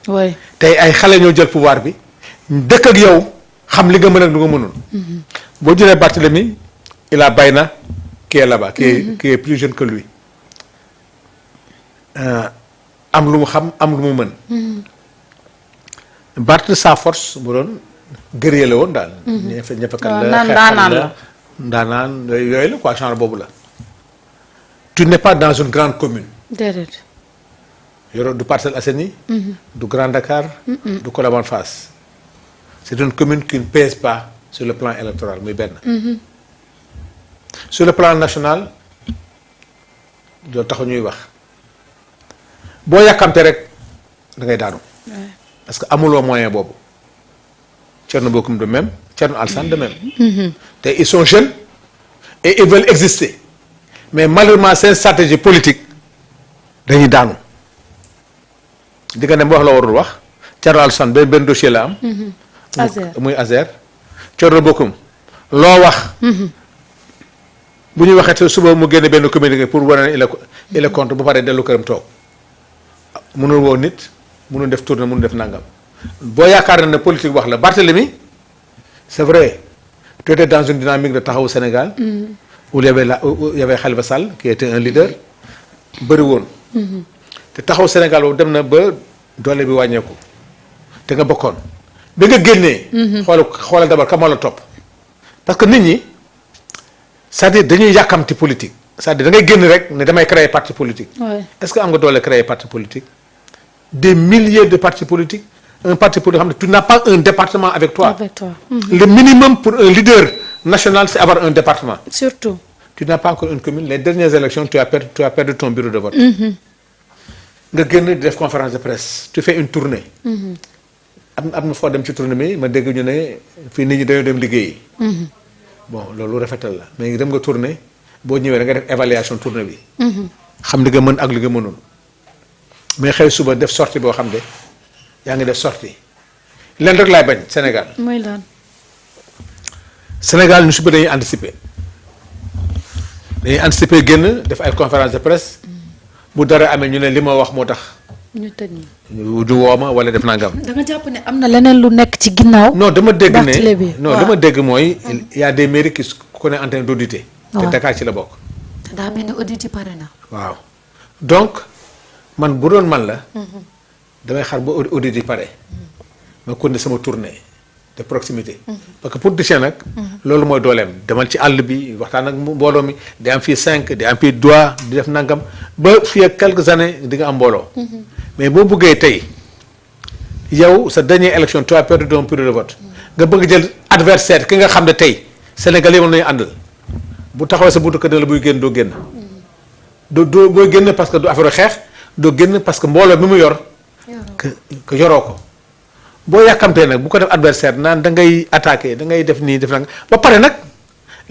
oui tey ay xale ñoo jël pouvoir bi dëkk ak yow xam li nga mën ak lu nga mënul. boo jëlee Barthélemy il a Bayna qui est là-bas. qui est plus jeune que lui. am lu mu xam am lu mu mën. Barth sa force bu doon guerrier la woon daal. ñëpp kan la ndaanaan la ndaanaan yooyu la quoi genre boobu la. tu n'es pas dans une grande commune. déedéet. yoroo du Parcelles Assainies. du Grand Dakar. du Colobane Fass. c'est une commune qui ne pèse pas sur le plan électoral muy benn. sur le plan national loolu taxu ñuy wax boo yàkkamte rek da ngay daanu. parce que amuloo moyen boobu. Thierno Bocoum de même Thierno Alassane de même. te ils sont jeunes et ils veulent exister mais malheureusement seen stratégie politique dañuy daanu. di nga dem wax la warul wax Thierno Alassane benn dossier la am. muy Azer. Thierno Bocoum loo wax. bu ñuy waxee suba mu génne benn communiqué pour wane ne il est contre bu paree dellu këram toog mënul woo nit mënul def tournée mënul def nangam boo yaakaar na ne politique wax la Barthélemy c'est vrai tu étais dans une dynamique de taxawu Sénégal. où il y avait Khalifa Sall qui était un leader bëri woon. te taxawu Sénégal boobu dem na ba doole bi wàññeeku te nga bokkoon bi nga génnee. xoolal d'abord ka moo la topp parce que nit ñi. c'est-à-dire dañuy yàkkamti politique c'est-à-dire da ngay génn rek ne damay créer parti politique. est-ce que am nga doole créer parti politique. des milliers de partis politiques un parti politique xam ne tu n'as pas un département avec toi. avec toi. le minimum pour un leader national c'est avoir un département. surtout. tu n'as pas encore une commune les dernières élections tu as perdu ton bureau de vote. nga génn di def conférence de presse tu fais une tournée. am na foo dem ci tournée bi ma dégg ñu ne fii nit ñi dañoo dem liggéeyi. bon loolu rafetal la mais dem nga tournée boo ñëwee da nga def évaluation tournée bi. xam li nga mën ak li nga mënul. mais xëy suba def sortie boo xam ne yaa ngi def sortie leen rek laay bañ Sénégal. mooy lan. Sénégal ñu suba dañuy anticiper génn def ay conférence de presse bu dara amee ñu ne li ma wax moo tax. ñu tëj ñu woo ma wala def nangam. da nga jàpp ne am na leneen lu nekk ci ginnaaw. non dama dégg Barthélemy ne non dama dégg mooy. il y a des mairies qui qu'on est en train d'auditer. te Dakar ci la bokk. te daa mel ni audit yi pare na. waaw donc man bu doon man la. damay xaar ba audit yi pare. ma continuer sama tournée de proximité. parce que politicien nag. loolu mooy dooleem demal ci àll bi waxtaan ak mbooloo mi di am fii 5 di am fii 3 di def nangam ba fii ak quelques années di nga am mbooloo. mais boo bëggee tey yow sa dernière élection tu as perdu ton bureau de vote nga bëgg jël adversaire ki nga xam ne tey Sénégal yi moom la ñu àndal bu taxawee sa buntu kër la buy génn doo génn. doo booy génn parce que du affaire xeex doo génn parce que mbooloo mi mu yor. que yoroo ko. boo yàkkamtee nag bu ko def adversaire naan da ngay attaquer da ngay def nii def nag ba pare nag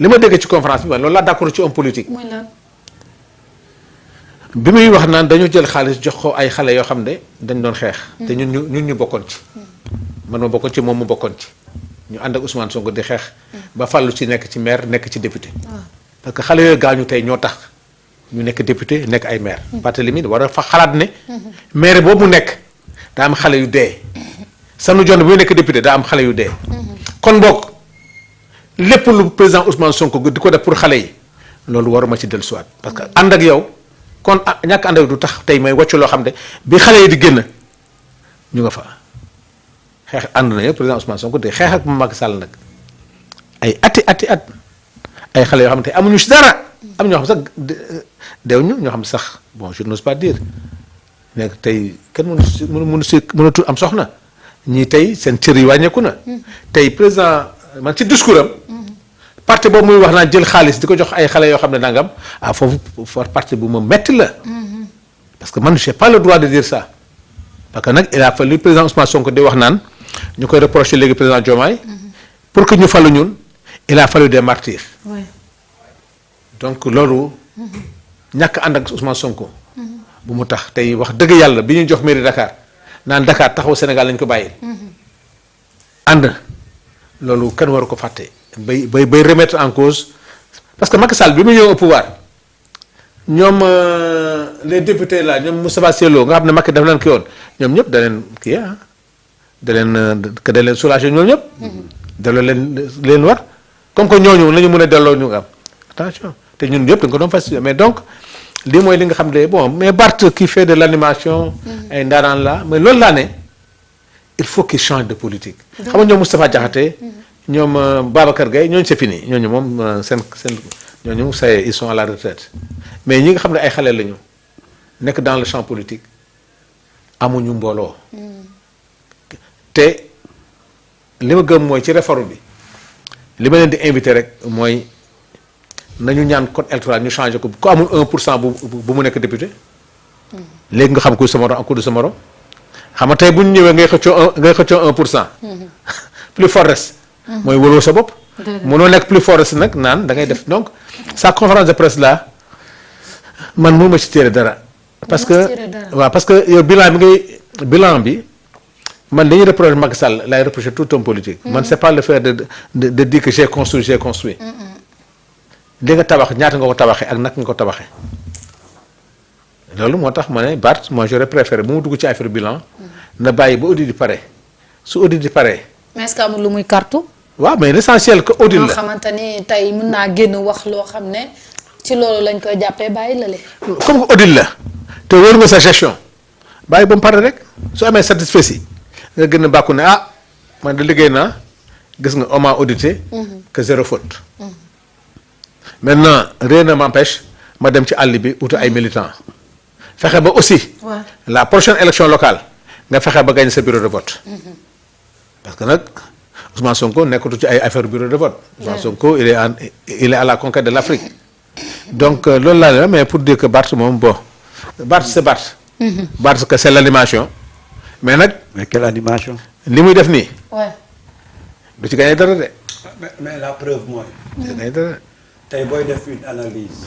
li ma déggee ci conférence bi man loolu laa d'accord ci homme politique. mooy lan. bi muy wax naan dañu jël xaalis jox ko ay xale yoo xam ne dañ doon xeex. te ñun ñu bokkoon ci. man ma bokkoon ci moom mu bokkoon ci ñu ànd ak Ousmane Sonko di xeex. ba fàllu ci nekk ci maire nekk ci député. parce que xale yooyu gaañu tey ñoo tax ñu nekk député nekk ay maire. Barthélemy war a fa xalaat ne. maire boobu mu nekk daa am xale yu dee. Sanu Dione bi muy nekk député daa am xale yu dee. kon boog lépp lu président Ousmane Sonko di ko def pour xale yi loolu waruma ci dellusiwaat parce que ànd ak yow. kon ñàkk ànd ak du tax tey may wàcc loo xam ne bi xale yi di génn ñu nga fa xeex ànd na yëpp président Ousmane Sonko di xeex ak Macky Sall nag ay at ay xale yoo xam ne tey amuñu si dara am ñoo xam sax deew ñu ñoo xam sax bon je n'ose pas dire nekk tey kenn mënatu am soxna ñii tey seen cër yi wàññeeku na. tey président man ci discours am. parti boobu muy wax naa jël xaalis di ko jox ay xale yoo xam ne nangam foofu parti bu ma metti la. parce que man j'ai pas le droit de dire ça. parce que nag il a fallu président Ousmane Sonko di wax naan ñu koy reprocher léegi président Diomaye. pour que ñu falu ñun il a fallu des martyrs. donc loolu. ñàkk ànd ak Ousmane Sonko. bu mu tax tey wax dëgg yàlla bi ñuy jox mairie Dakar naan Dakar taxaw Sénégal lañ ko bàyyi. ànd loolu kenn waru ko fàtte. bay remettre en cause parce que Macky Sall bi mu ñëw au pouvoir ñoom les députés là ñoom Moustapha Cissé Lo nga xam ne Macky daf leen kii woon ñoom ñëpp da leen kii da leen soulager ñoom ñëpp. delloo leen war comme que ñooñu la ñu mën a delloo ñu nga am attention te ñun ñëpp da nga ko doon faciliter mais donc lii mooy li nga xam ne bon mais Barth qui fait de l'animation. ay ndaanaan la mais loolu laa ne il faut qu'il change de politique. xam nga ñoom Moustapha Diakhaté. ñoom Babacar Gueye ñooñu c'est fini ñooñu moom seen ñooñu ça y est ils sont à la retraite mais ñi nga xam ne ay xale lañu nekk dans le champ politique amuñu mbooloo. te li ma gëm mooy ci réforme bi li ma leen di invité rek mooy nañu ñaan code électoral ñu changé ko ku amul 1% bu mu nekk député. léegi nga xam ku sa morom ak ku du sa morom xam nga tey bu ñu ñëwee ngay xëccoo 1%. plus fort reste. mooy wëroo sa bopp. mënoo nekk plus fort nag naan da ngay def donc sa conférence de presse là man mënu ma ci téere dara. parce que waaw parce que yow bilan bi man dañuy reprocher Macky Sall lay reprocher tout homme politique. man c'est pas le fait de dire que j'ai construit. li nga tabax ñaata nga ko tabaxee ak naka nga ko tabaxee. loolu moo tax ma ne Barth moi j'aurais préféré bu mu dugg ci affaire bilan. na bàyyi ba audit di pare su audit di pare. mais est-ce que amul lu muy kartu. waaw mais l'essentiel que audit la loo xamante ni tey mën naa génn wax loo xam ne ci loolu lañ koy jàppee bàyyi la comme que audit la te wóor nga sa gestion bàyyi ba mu pare rek su amee satisfait nga gën a bàkku ne man de liggéey naa gis nga on m'a audité. que zéro faute. maintenant rien ne m'empêche ma dem ci àll bi utu ay militants fexe ba aussi. la prochaine élection locale nga fexe ba gagner sa bureau de vote. parce que nag Ousmane Sonko nekkatu ci ay affaire bureau de vote. Ousmane Sonko il est à la conquête de l'Afrique. donc loolu laa ne mais pour dire que Barth moom bon Barth c'est Barth. Barth que c'est l'animation mais nag. mais quelle animation. li muy def nii. du ci gagné dara de. mais la preuve mooy. du ci gagné dara. tey booy def une analyse.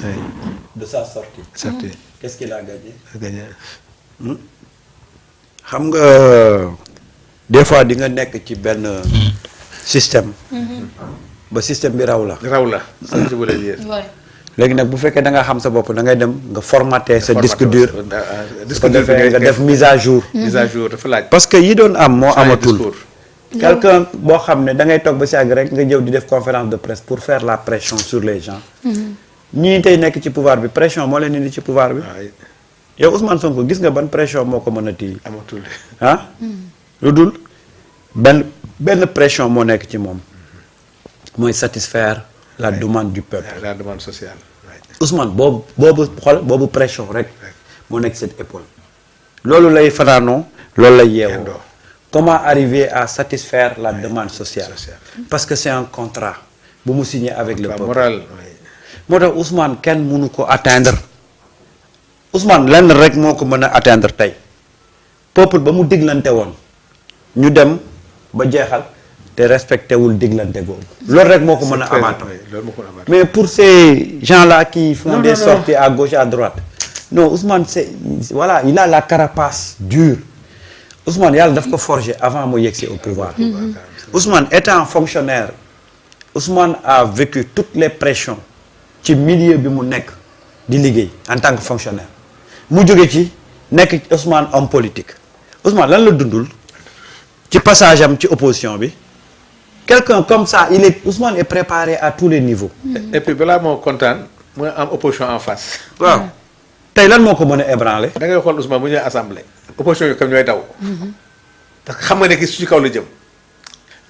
de sa sortie. qu'est-ce qu'il a gagné. xam nga des fois di nga nekk ci benn système. ba système bi raw la. je voulais dire. léegi nag bu fekkee da nga xam sa bopp da ngay dem nga formater sa disque dur. disque dur nga def mise à jour. mise à jour dafa laaj. parce que yi doon am moo amatul. quelqu'un boo xam ne da ngay toog ba si àgg rek nga jëw di def conférence de presse pour faire la pression sur les gens. ñii tey nekk ci pouvoir bi pression moo leen indi ci pouvoir bi. yow Ousmane Sonko gis nga ban pression moo ko mën a téye. amatul lu dul benn pression moo nekk ci moom mooy satisfaire la demande du peuple. la demande sociale. Ousmane boobu pression rek moo nekk cette épaule. loolu lay fanaanoo loolu lay yeewoo. comment arriver à satisfaire la demande sociale. parce que c'est un contrat bu mu signé avec le peuple. moral. moo tax Ousmane kenn mënu ko atteindre Ousmane lenn rek moo ko mën a atteindre tey peuple ba mu diglante woon ñu dem ba jeexal te respecté wul diglante googu. loolu rek moo ko mën a amaat. mais pour ces gens-là qui font des sorties à gauche à droite non Ousmane voilà il a la carapace dure. Ousmane yàlla daf ko forger avant mu yegsi au pouvoir. Ousmane étant fonctionnaire Ousmane a vécu toutes les pressions ci milieu bi mu nekk di liggéey en tant que fonctionnaire mu jóge ci nekk Ousmane homme politique Ousmane lan la dundul ci passage am ci opposition bi quelqu'un comme ça Ousmane est préparé à tous les niveaux. et puis balaa moo kontaan mu am opposition en face. waaw tey lan moo ko mën a ébranler. da ngay xool Ousmane bu ñëwee assemblée. opposition yi comme ñooy daw. parce que xam nga ne ki su ci kaw la jëm.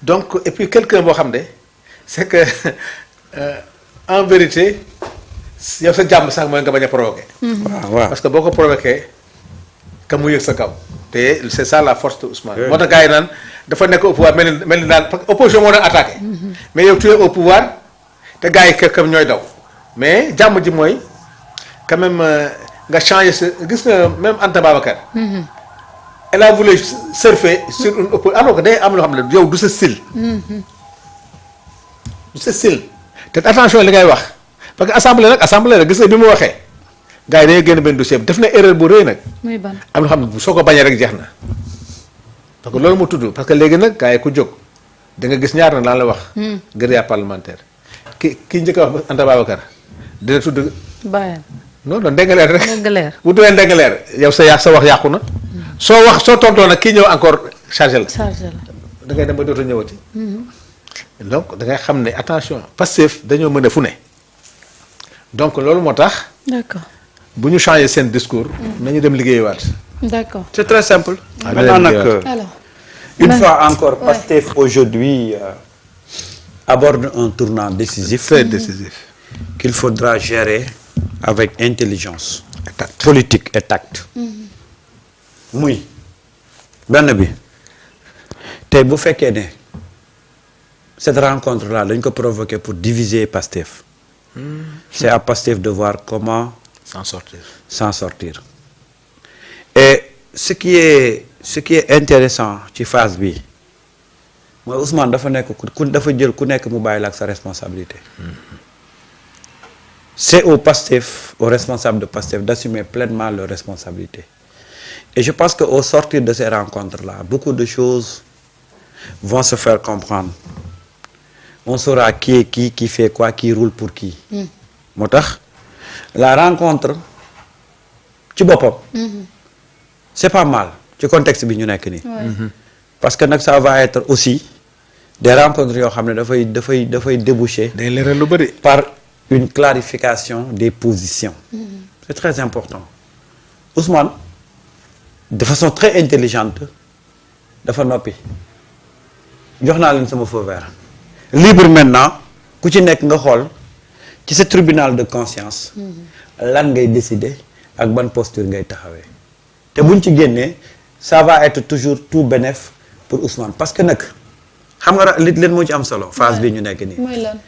donc et puis quelqu'un boo xam ne c'est que en vérité yow sa jàmm sax mooy nga bañ a provoquer. waaw parce que boo ko provoquer ka mu yëg sa kaw. te c'est ça la force de Ousmane. moo tax gars yi naan dafa nekk au pouvoir mel ni daan parce que opposition moo doon attaqué. mais yow tu es au pouvoir te gars yi comme ñooy daw. mais jàmm ji mooy quand même nga changer sa gis nga même Anta Babacar. elle a voulu surfer sur une opposition alors que day am loo xam ne yow du sa style. du sa style te attention li ngay wax parce que assemblée la gis nga bi mu waxee gars yi dañuy génn benn dossier bi def na erreur bu rëy nag. muy ban am loo xam ne soo ko bañee rek jeex na parce que loolu mu tudd parce que léegi nag gars yi ku jóg da nga gis ñaar na daan la wax. grille parlementaire ki njëkk a wax Anta Babacar dina tudd. non non ndengaleer rek. Ndengaleer. bu tuwee ndengaleer yow sa wax yàqu na. soo tontoo nag kii ñëw encore chargé la. chargé la. da ngay dem ba dootoo ñëwati. donc da ngay xam ne attention Pastef dañoo mën a fu ne. donc loolu moo tax. d'accord. bu ñu changé seen discours. nañu dem liggéeyiwaat. d'accord. c'est très simple. Ah, maintenant bien, nag bien. alors. une fois encore Pastef aujourd'hui aborde un tournant décisif. très décisif. qu'il faudra gérer avec intelligence. et tact. politique et tact. muy benn bi tey bu fekkee ne cette rencontre là dañ ko provoquer pour diviser Pastef. c'est à Pastef de voir comment s'en sortir. Et ce qui est intéressant ci phase bi mooy Ousmane dafa nekk dafa jël ku nekk mu bàyyi la ak sa responsabilité. C'est au Pastef, aux responsables de Pastef d'assumer pleinement leurs responsabilités. Et je pense qu'au sortir de ces rencontres-là, beaucoup de choses vont se faire comprendre. On saura qui est qui fait quoi, qui roule pour qui. moo tax la rencontre ci boppam. C'est pas mal ci contexte bi ñu nekk nii. Parce que nag ça va être aussi des rencontres yoo xam ne dafay déboucher. day leeral lu bëri. par une clarification des positions. C'est très important. Ousmane de façon très intelligente dafa noppi jox naa leen sama feu vert. Libre maintenant ku ci nekk nga xool ci sa tribunal de conscience lan ngay décider ak ban posture ngay taxawee te buñ ci génnee ça va être toujours tout bénef pour Ousmane parce que nag xam nga leen moo ci am solo phase bi ñu nekk nii. mooy lan.